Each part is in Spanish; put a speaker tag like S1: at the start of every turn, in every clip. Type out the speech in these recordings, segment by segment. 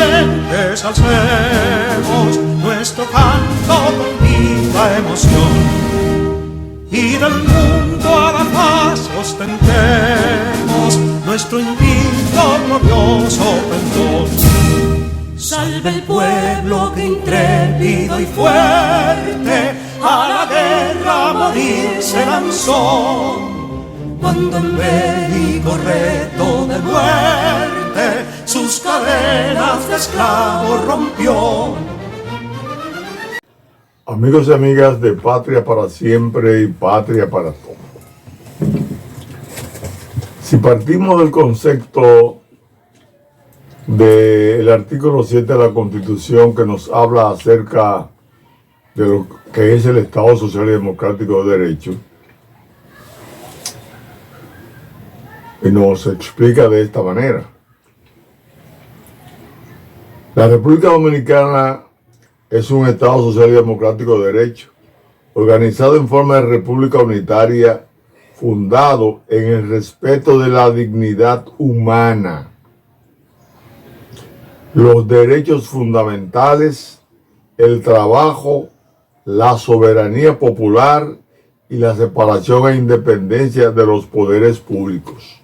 S1: valientes alcemos nuestro canto con viva emoción, y del mundo a la paz ostentemos nuestro invicto glorioso pendón. Salve el pueblo que intrépido y fuerte a la guerra a morir se lanzó, cuando en bélico reto de muerte sus cadenas de esclavos rompió.
S2: Amigos y amigas de Patria para Siempre y Patria para Todos. Si partimos del concepto del artículo 7 de la Constitución, que nos habla acerca de lo que es el Estado Social y Democrático de Derecho, y nos explica de esta manera: la República Dominicana es un Estado social y democrático de derecho, organizado en forma de república unitaria, fundado en el respeto de la dignidad humana, los derechos fundamentales, el trabajo, la soberanía popular y la separación e independencia de los poderes públicos.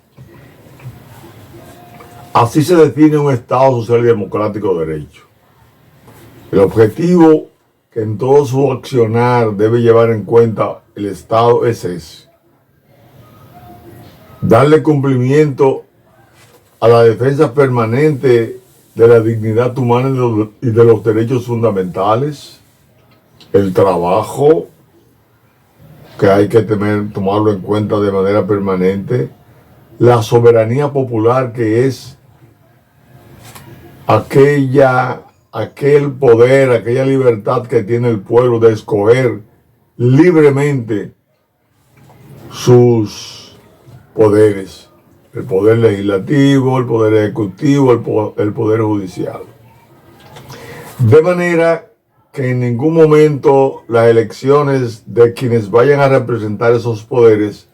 S2: Así se define un Estado social y democrático de derecho. El objetivo que en todo su accionar debe llevar en cuenta el Estado es ese: darle cumplimiento a la defensa permanente de la dignidad humana y de los derechos fundamentales, el trabajo, que hay que tomarlo en cuenta de manera permanente, la soberanía popular, que es aquel poder, aquella libertad que tiene el pueblo de escoger libremente sus poderes: el poder legislativo, el poder ejecutivo, el poder judicial. De manera que en ningún momento las elecciones de quienes vayan a representar esos poderes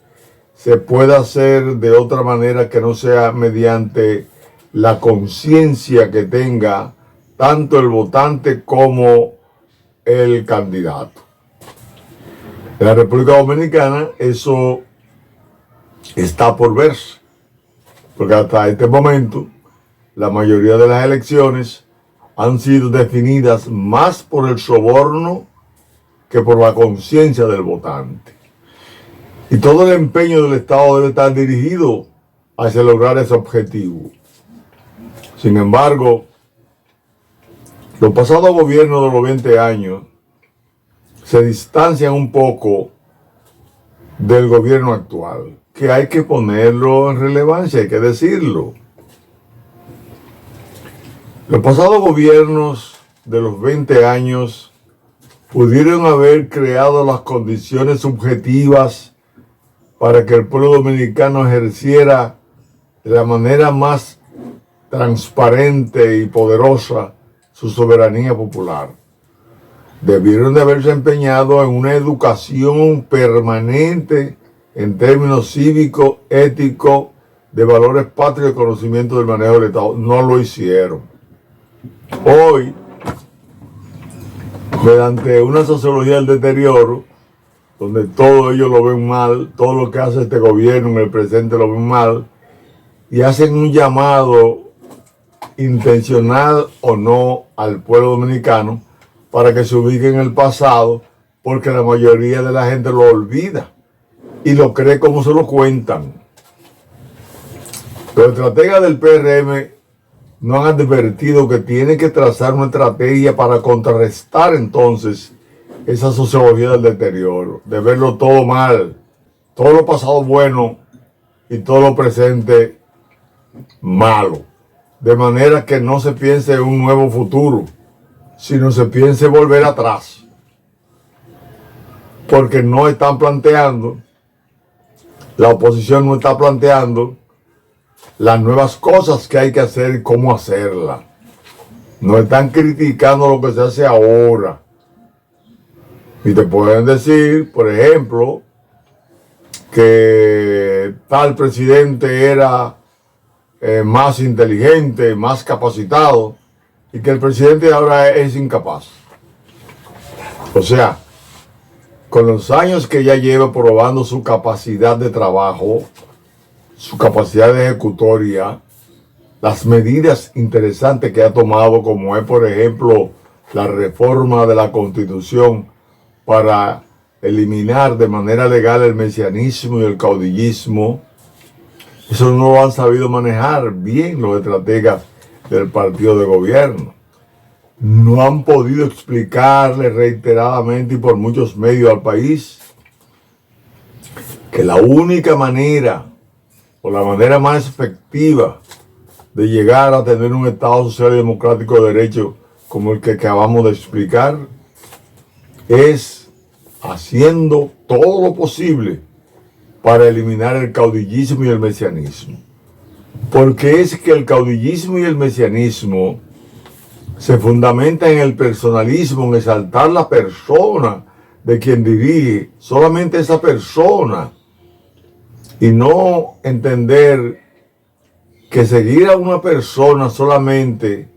S2: se pueda hacer de otra manera que no sea mediante la conciencia que tenga tanto el votante como el candidato. En la República Dominicana eso está por verse, porque hasta este momento la mayoría de las elecciones han sido definidas más por el soborno que por la conciencia del votante. Y todo el empeño del Estado debe estar dirigido hacia lograr ese objetivo. Sin embargo, los pasados gobiernos de los 20 años se distancian un poco del gobierno actual, que hay que ponerlo en relevancia, hay que decirlo. Los pasados gobiernos de los 20 años pudieron haber creado las condiciones subjetivas para que el pueblo dominicano ejerciera de la manera más transparente y poderosa su soberanía popular. Debieron de haberse empeñado en una educación permanente en términos cívicos, éticos, de valores patrios y conocimiento del manejo del Estado. No lo hicieron. Hoy, mediante una sociología del deterioro, donde todo ellos lo ven mal, todo lo que hace este gobierno en el presente lo ven mal, y hacen un llamado intencional o no al pueblo dominicano para que se ubique en el pasado, porque la mayoría de la gente lo olvida y lo cree como se lo cuentan. Los estrategas del PRM no han advertido que tienen que trazar una estrategia para contrarrestar entonces esa sociología del deterioro, de verlo todo mal, todo lo pasado bueno y todo lo presente malo, de manera que no se piense en un nuevo futuro, sino se piense volver atrás, porque no están planteando, la oposición no está planteando las nuevas cosas que hay que hacer y cómo hacerlas. No están criticando lo que se hace ahora. Y te pueden decir, por ejemplo, que tal presidente era más inteligente, más capacitado, y que el presidente ahora es incapaz. O sea, con los años que ya lleva probando su capacidad de trabajo, su capacidad de ejecutoria, las medidas interesantes que ha tomado, como es por ejemplo la reforma de la Constitución para eliminar de manera legal el mesianismo y el caudillismo, eso no lo han sabido manejar bien los estrategas del partido de gobierno. No han podido explicarle reiteradamente y por muchos medios al país que la única manera o la manera más efectiva de llegar a tener un Estado social y democrático de derecho como el que acabamos de explicar es haciendo todo lo posible para eliminar el caudillismo y el mesianismo. Porque es que el caudillismo y el mesianismo se fundamenta en el personalismo, en exaltar la persona de quien dirige, solamente esa persona, y no entender que seguir a una persona solamente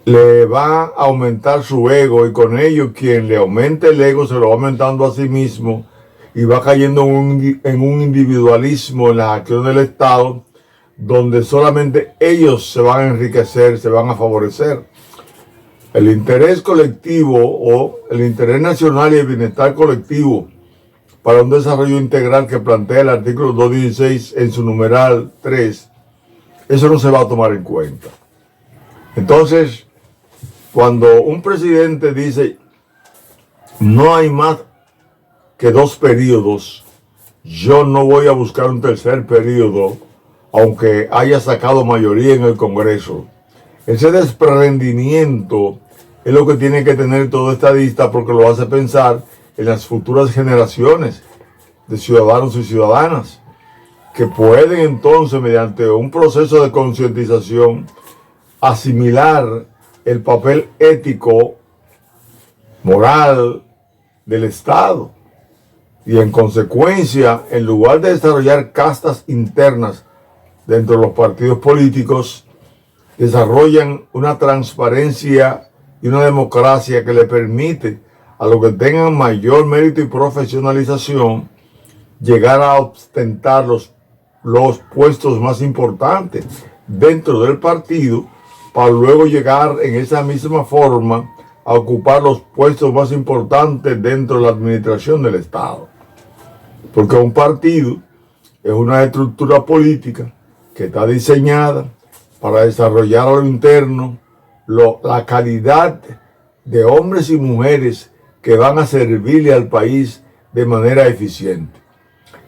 S2: le va a aumentar su ego, y con ello quien le aumente el ego se lo va aumentando a sí mismo y va cayendo en un individualismo en la acción del Estado, donde solamente ellos se van a enriquecer, se van a favorecer. El interés colectivo o el interés nacional y el bienestar colectivo para un desarrollo integral que plantea el artículo 216 en su numeral 3, eso no se va a tomar en cuenta. Entonces, cuando un presidente dice no hay más que 2 periodos, yo no voy a buscar un tercer periodo, aunque haya sacado mayoría en el Congreso. Ese desprendimiento es lo que tiene que tener todo estadista, porque lo hace pensar en las futuras generaciones de ciudadanos y ciudadanas, que pueden entonces, mediante un proceso de concientización, asimilar el papel ético, moral del Estado. Y en consecuencia, en lugar de desarrollar castas internas dentro de los partidos políticos, desarrollan una transparencia y una democracia que le permite a los que tengan mayor mérito y profesionalización llegar a ostentar los puestos más importantes dentro del partido, para luego llegar en esa misma forma a ocupar los puestos más importantes dentro de la administración del Estado. Porque un partido es una estructura política que está diseñada para desarrollar a lo interno la calidad de hombres y mujeres que van a servirle al país de manera eficiente.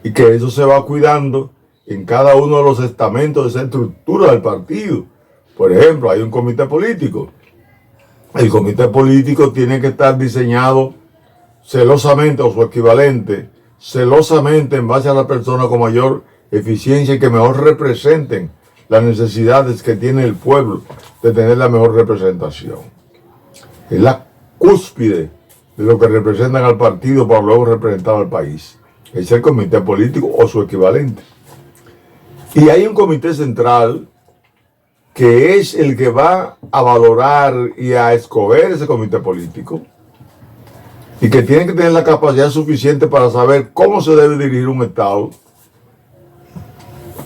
S2: Y que eso se va cuidando en cada uno de los estamentos de esa estructura del partido. Por ejemplo, hay un comité político. El comité político tiene que estar diseñado celosamente, o su equivalente, celosamente en base a las personas con mayor eficiencia y que mejor representen las necesidades que tiene el pueblo de tener la mejor representación. Es la cúspide de lo que representan al partido para luego representar al país. Es el comité político o su equivalente. Y hay un comité central que es el que va a valorar y a escoger ese comité político, y que tiene que tener la capacidad suficiente para saber cómo se debe dirigir un Estado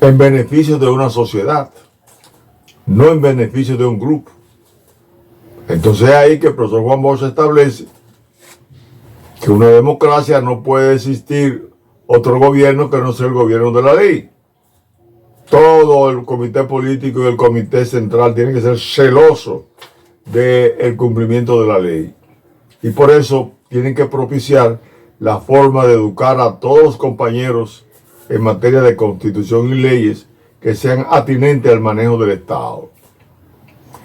S2: en beneficio de una sociedad, no en beneficio de un grupo. Entonces ahí que el profesor Juan Bosch establece que una democracia no puede existir otro gobierno que no sea el gobierno de la ley. Todo el comité político y el comité central tienen que ser celosos del cumplimiento de la ley. Y por eso tienen que propiciar la forma de educar a todos los compañeros en materia de constitución y leyes que sean atinentes al manejo del Estado.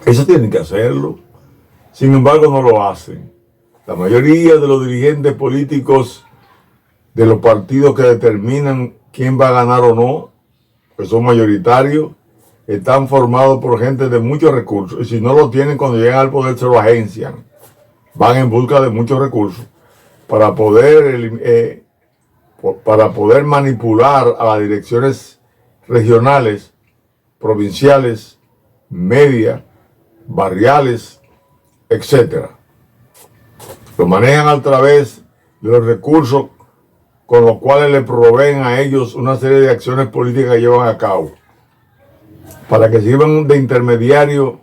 S2: Eso tienen que hacerlo. Sin embargo, no lo hacen. La mayoría de los dirigentes políticos de los partidos que determinan quién va a ganar o no, que son mayoritarios, están formados por gente de muchos recursos, y si no lo tienen, cuando llegan al poder se lo agencian. Van en busca de muchos recursos para poder manipular a las direcciones regionales, provinciales, medias, barriales, etc. Lo manejan a través de los recursos con los cuales le proveen a ellos una serie de acciones políticas que llevan a cabo, para que sirvan de intermediario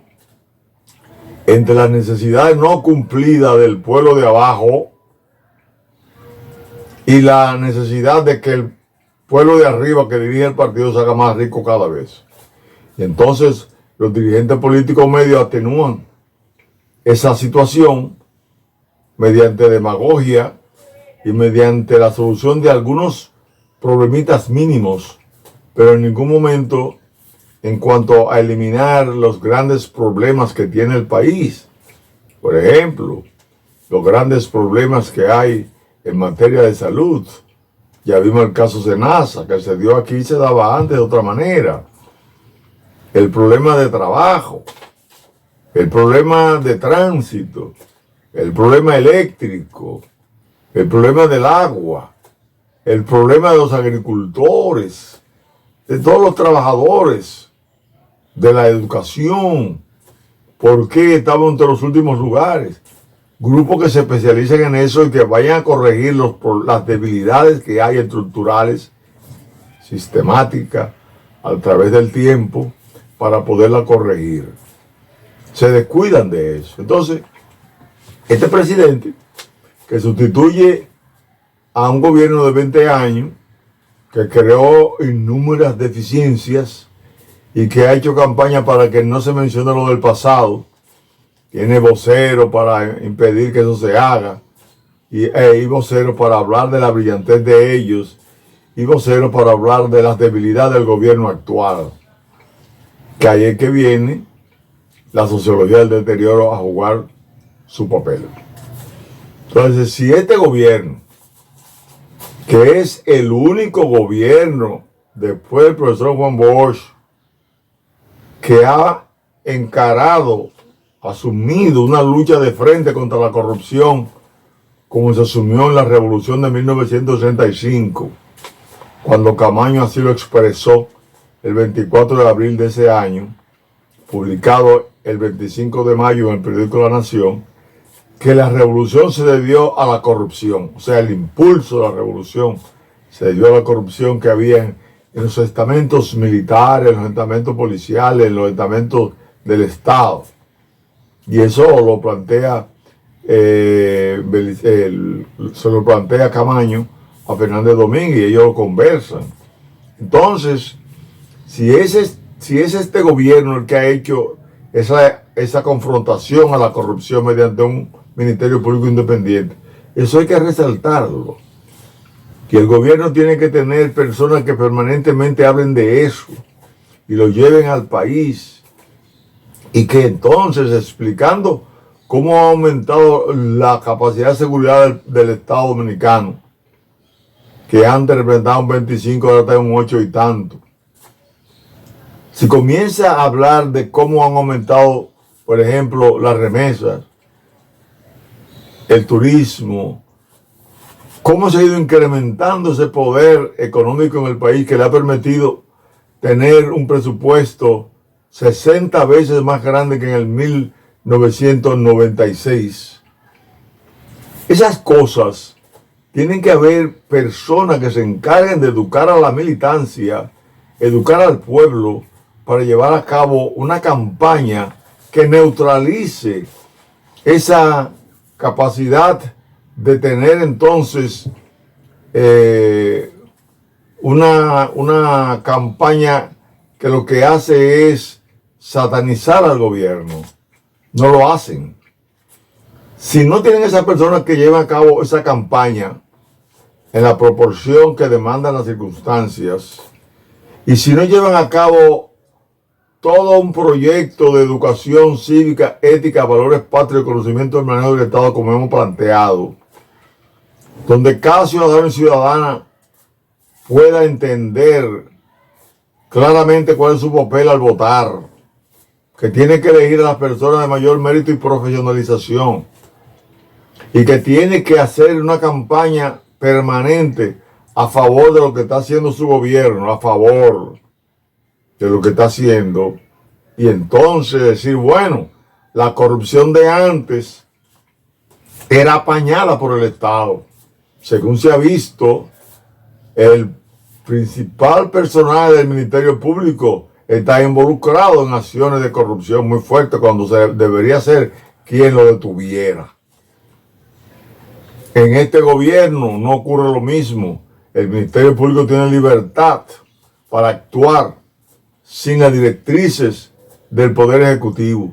S2: entre las necesidades no cumplidas del pueblo de abajo y la necesidad de que el pueblo de arriba que dirige el partido se haga más rico cada vez. Y entonces los dirigentes políticos medios atenúan esa situación mediante demagogia y mediante la solución de algunos problemitas mínimos, pero en ningún momento en cuanto a eliminar los grandes problemas que tiene el país. Por ejemplo, los grandes problemas que hay en materia de salud. Ya vimos el caso Senasa, que se dio aquí y se daba antes de otra manera. El problema de trabajo, el problema de tránsito, el problema eléctrico, el problema del agua, el problema de los agricultores, de todos los trabajadores, de la educación. ¿Por qué estamos entre los últimos lugares? Grupos que se especialicen en eso y que vayan a corregir las debilidades que hay estructurales, sistemáticas, a través del tiempo, para poderla corregir. Se descuidan de eso. Entonces, este presidente, que sustituye a un gobierno de 20 años, que creó innumerables deficiencias y que ha hecho campaña para que no se mencione lo del pasado, tiene voceros para impedir que eso se haga, y voceros para hablar de la brillantez de ellos, y voceros para hablar de las debilidades del gobierno actual. Que ahí es que viene la sociología del deterioro a jugar su papel. Entonces, si este gobierno, que es el único gobierno después del profesor Juan Bosch que ha encarado, asumido una lucha de frente contra la corrupción, como se asumió en la revolución de 1965, cuando Camaño así lo expresó el 24 de abril de ese año, publicado el 25 de mayo en el periódico La Nación, que la revolución se debió a la corrupción, o sea, el impulso de la revolución se debió a la corrupción que había en los estamentos militares, en los estamentos policiales, en los estamentos del Estado. Y eso lo plantea, se lo plantea Camaño a Fernández Domínguez y ellos lo conversan. Entonces, si es este gobierno el que ha hecho esa confrontación a la corrupción mediante un Ministerio Público Independiente, eso hay que resaltarlo. Que el gobierno tiene que tener personas que permanentemente hablen de eso y lo lleven al país, y que entonces, explicando cómo ha aumentado la capacidad de seguridad del Estado Dominicano, que antes representaba un 25, ahora está en un 8 y tanto. Si comienza a hablar de cómo han aumentado, por ejemplo, las remesas, el turismo, cómo se ha ido incrementando ese poder económico en el país que le ha permitido tener un presupuesto 60 veces más grande que en el 1996. Esas cosas, tienen que haber personas que se encarguen de educar a la militancia, educar al pueblo, para llevar a cabo una campaña que neutralice esa capacidad de tener entonces una campaña que lo que hace es satanizar al gobierno. No lo hacen. Si no tienen esas personas que llevan a cabo esa campaña en la proporción que demandan las circunstancias, y si no llevan a cabo todo un proyecto de educación cívica, ética, valores patrios y conocimiento del manejo del Estado, como hemos planteado, donde cada ciudadano y ciudadana pueda entender claramente cuál es su papel al votar, que tiene que elegir a las personas de mayor mérito y profesionalización, y que tiene que hacer una campaña permanente a favor de lo que está haciendo su gobierno, a favor de lo que está haciendo, y entonces decir, bueno, la corrupción de antes era apañada por el Estado. Según se ha visto, el principal personal del Ministerio Público está involucrado en acciones de corrupción muy fuertes cuando debería ser quien lo detuviera. En este gobierno no ocurre lo mismo. El Ministerio Público tiene libertad para actuar sin las directrices del Poder Ejecutivo.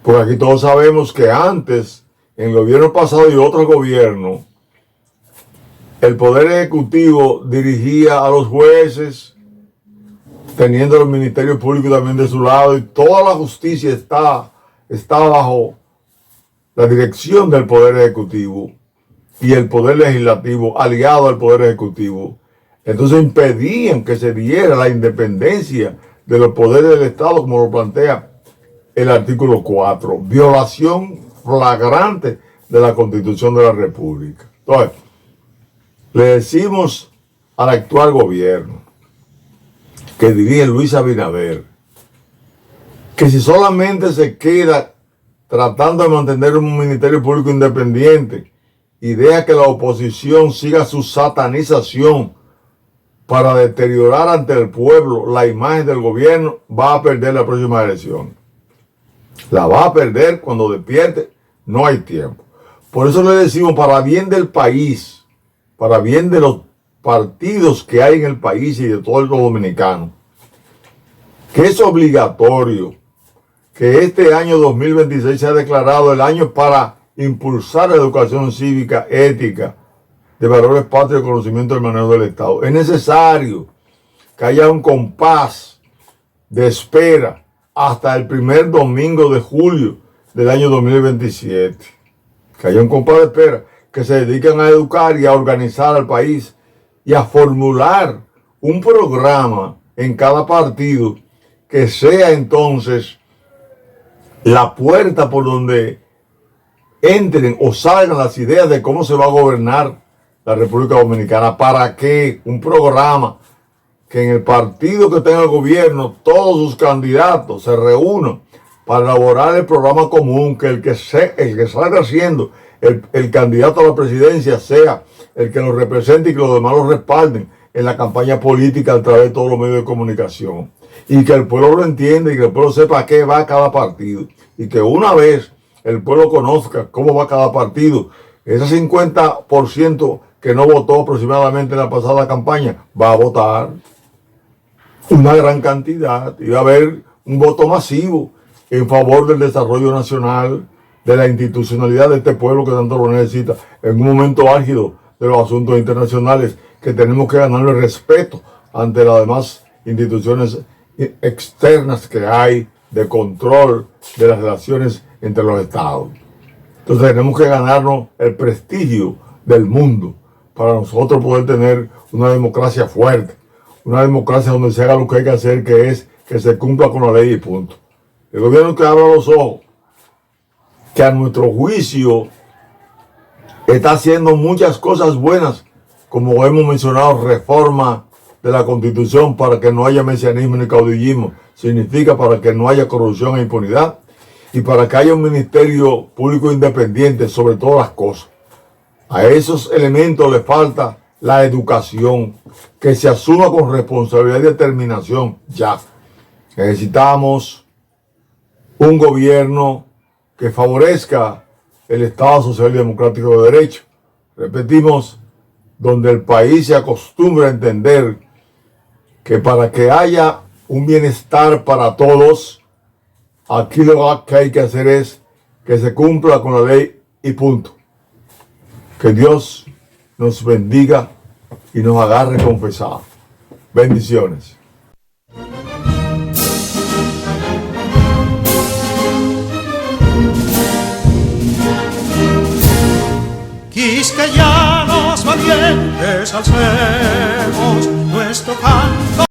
S2: Porque aquí todos sabemos que antes, en el gobierno pasado y otros gobiernos, el Poder Ejecutivo dirigía a los jueces, teniendo los ministerios públicos también de su lado, y toda la justicia está bajo la dirección del Poder Ejecutivo y el Poder Legislativo aliado al Poder Ejecutivo. Entonces impedían que se diera la independencia de los poderes del Estado, como lo plantea el artículo 4, violación flagrante de la Constitución de la República. Entonces, le decimos al actual gobierno que dirige Luis Abinader que si solamente se queda tratando de mantener un ministerio público independiente y deja que la oposición siga su satanización para deteriorar ante el pueblo la imagen del gobierno, va a perder la próxima elección. La va a perder cuando despierte, no hay tiempo. Por eso le decimos, para bien del país, para bien de los partidos que hay en el país y de todos los dominicanos, que es obligatorio que este año 2026 sea declarado el año para impulsar la educación cívica, ética, de valores patrios y conocimiento del manejo del Estado. Es necesario que haya un compás de espera hasta el primer domingo de julio del año 2027. Que haya un compás de espera, que se dediquen a educar y a organizar al país y a formular un programa en cada partido que sea entonces la puerta por donde entren o salgan las ideas de cómo se va a gobernar la República Dominicana. ¿Para qué? Un programa que en el partido que tenga el gobierno todos sus candidatos se reúnan para elaborar el programa común, que el que salga siendo el candidato a la presidencia sea el que lo represente y que los demás lo respalden en la campaña política a través de todos los medios de comunicación. Y que el pueblo lo entienda y que el pueblo sepa a qué va cada partido. Y que una vez el pueblo conozca cómo va cada partido, ese 50% que no votó aproximadamente en la pasada campaña, va a votar una gran cantidad y va a haber un voto masivo en favor del desarrollo nacional, de la institucionalidad de este pueblo que tanto lo necesita, en un momento álgido de los asuntos internacionales, que tenemos que ganarle respeto ante las demás instituciones externas que hay de control de las relaciones entre los estados. Entonces tenemos que ganarnos el prestigio del mundo para nosotros poder tener una democracia fuerte, una democracia donde se haga lo que hay que hacer, que es que se cumpla con la ley y punto. El gobierno que abra los ojos, que a nuestro juicio está haciendo muchas cosas buenas, como hemos mencionado, reforma de la Constitución para que no haya mesianismo ni caudillismo, significa para que no haya corrupción e impunidad, y para que haya un ministerio público independiente sobre todas las cosas. A esos elementos le falta la educación, que se asuma con responsabilidad y determinación ya. Necesitamos un gobierno que favorezca el Estado Social y Democrático de Derecho. Repetimos, donde el país se acostumbre a entender que para que haya un bienestar para todos, aquí lo que hay que hacer es que se cumpla con la ley y punto. Que Dios nos bendiga y nos agarre confesados. Bendiciones.
S1: Quisqueyanos valientes alcemos nuestro canto